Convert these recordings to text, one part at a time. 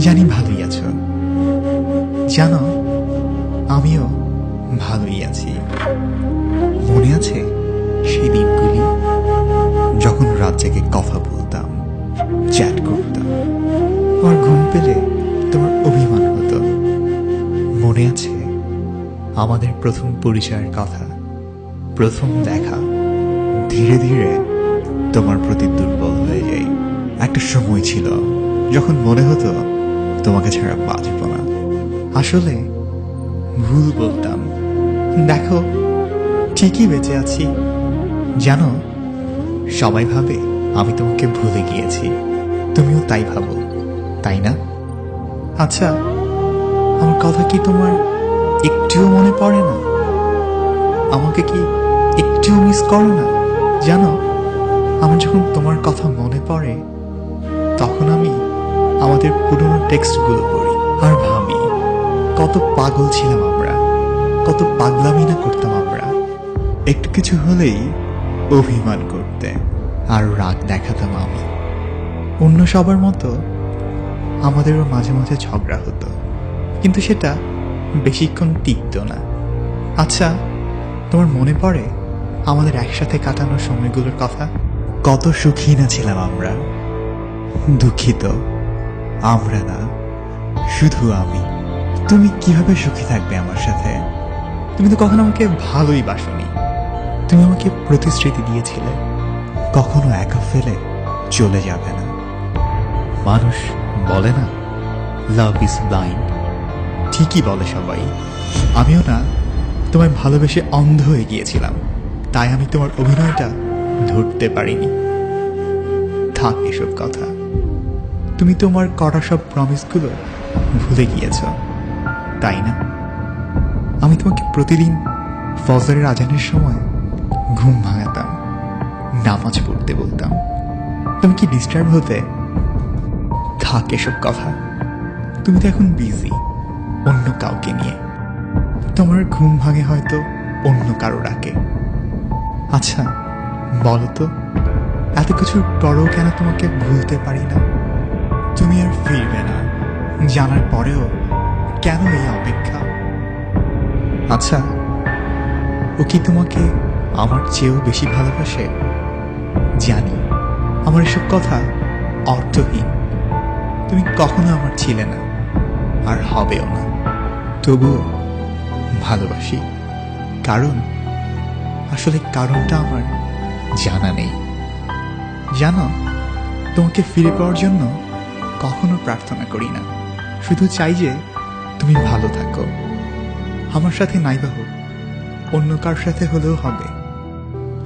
জানি ভালোই আছো। জানো, আমিও ভালোই আছি। মনে আছে সেই দিনগুলি যখন রাত জেগে কথা বলতাম, চ্যাট করতাম, আর ঘুম পেলে তোমার অভিমান হতো? মনে আছে আমাদের প্রথম পরিচয়ের কথা, প্রথম দেখা? ধীরে ধীরে তোমার প্রতি দুর্বল হয়ে যাই। একটা সময় ছিল যখন মনে হতো তোমাকে ছাড়া বাঁচব না। আসলে ভুল বলতাম। দেখো, ঠিকই বেঁচে আছি। জানো, সবাই ভাবে আমি তোমাকে ভুলে গিয়েছি, তুমিও তাই ভাবো, তাই না? আচ্ছা, আমার কথা কি তোমার একটুও মনে পড়ে না? আমাকে কি একটুও মিস করো না? জানো, আমার যখন তোমার কথা মনে পড়ে তখন আমি আমাদের পুরনো টেক্সটগুলো পড়ি আর ভাবি কত পাগল ছিলাম আমরা, কত পাগলামি না করতাম আমরা। একটু কিছু হলেই অভিমান করতে আর রাগ দেখাতাম আমি। অন্য সবার মতো আমাদেরও মাঝে মাঝে ঝগড়া হতো, কিন্তু সেটা বেশিক্ষণ টিকত না। আচ্ছা, তোমার মনে পড়ে আমাদের একসাথে কাটানোর সময়গুলোর কথা? কত সুখী না ছিলাম আমরা। দুঃখিত, আমরা না, শুধু আমি। তুমি কিভাবে সুখী থাকবে আমার সাথে? তুমি তো কখনো আমাকে ভালোই বাসনি। তুমি আমাকে প্রতিশ্রুতি দিয়েছিলে কখনো একা ফেলে চলে যাবে না। মানুষ বলে না, লাভ ইজ ব্লাইন্ড। ঠিকই বলে সবাই। আমিও না তোমায় ভালোবেসে অন্ধ হয়ে গিয়েছিলাম, তাই আমি তোমার অভিনয়টা ধরতে পারিনি। থাক এসব কথা। তুমি তোমার করা সব প্রমিসগুলো ভুলে গিয়েছ, তাই না? আমি তোমাকে প্রতিদিন ফজরের আজানের সময় ঘুম ভাঙাতাম, নামাজ পড়তে বলতাম। তুমি কি ডিস্টার্ব হতে? থাক এসব কথা। তুমি তো এখন বিজি অন্য কাউকে নিয়ে। তোমার ঘুম ভাঙে হয়তো অন্য কারো ডাকে। আচ্ছা বলো তো, এত কিছুর পরেও কেন তোমাকে ভুলতে পারি না? তুমি আর ফিরবে না জানার পরেও কেন এই অপেক্ষা? আচ্ছা, ও কি তোমাকে আমার চেয়েও বেশি ভালোবাসে? জানি আমার এসব কথা অর্থহীন। তুমি কখনো আমার ছিলে না, আর হবেও না। তবুও ভালোবাসি। কারণ আসলে কারণটা আমার জানা নেই। জানো, তোমাকে ফিরে পাওয়ার জন্য কখনো প্রার্থনা করি না, শুধু চাই যে তুমি ভালো থাকো। আমার সাথে নাইবা হোক, অন্য কার সাথে হলেও হবে।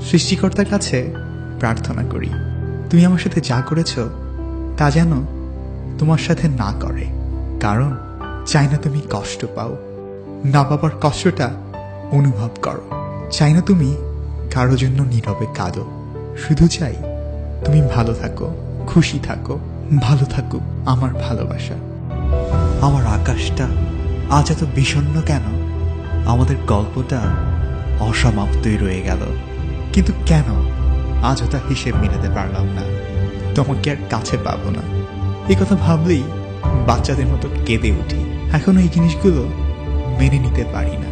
সৃষ্টিকর্তার কাছে প্রার্থনা করি তুমি আমার সাথে যা করেছ তা যেন তোমার সাথে না করে। কারণ চাই না তুমি কষ্ট পাও, না পাবার কষ্টটা অনুভব করো। চাই না তুমি কারো জন্য নীরবে কাঁদো। শুধু চাই তুমি ভালো থাকো, খুশি থাকো, ভালো থাকুক আমার ভালোবাসা। আমার আকাশটা আজ এত বিষণ্ণ কেন? আমাদের গল্পটা অসমাপ্তই রয়ে গেল, কিন্তু কেন আজও তা হিসেব মিলাতে পারলাম না। তোমাকে আর কাছে পাবো না, এই কথা ভাবলেই বাচ্চাদের মতো কেঁদে উঠি। এখনো এই জিনিসগুলো মেনে নিতে পারি না।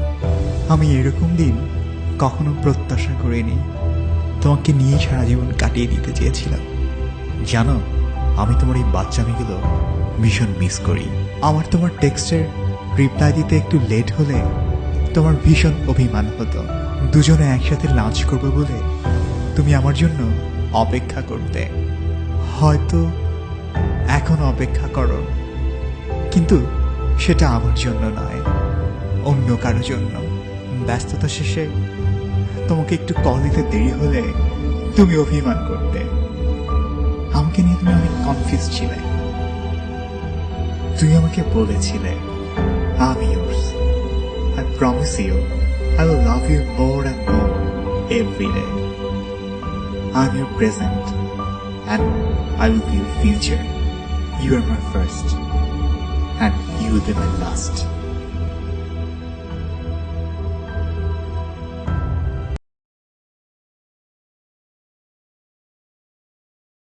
আমি এরকম দিন কখনো প্রত্যাশা করিনি। তোমাকে নিয়ে সারা জীবন কাটিয়ে দিতে চেয়েছিলাম। জানো, আমি তোমার এই বাচ্চামিগুলো ভীষণ মিস করি। আমার তোমার টেক্সটের রিপ্লাই দিতে একটু লেট হলে তোমার ভীষণ অভিমান হতো। দুজনে একসাথে লাঞ্চ করবো বলে তুমি আমার জন্য অপেক্ষা করতে। হয়তো এখন অপেক্ষা করো, কিন্তু সেটা আমার জন্য নয়, অন্য কারো জন্য। ব্যস্ততা শেষে তোমাকে একটু কল দিতে দেরি হলে তুমি অভিমান করতে। আমাকে নিয়ে তুমি অনেক কনফিউজ ছিলে। তুমি আমাকে বলেছিলে, আমি yours. I promise you I will love you more and more every day. I'm your present and I will be your future. You are my first and you will be my last.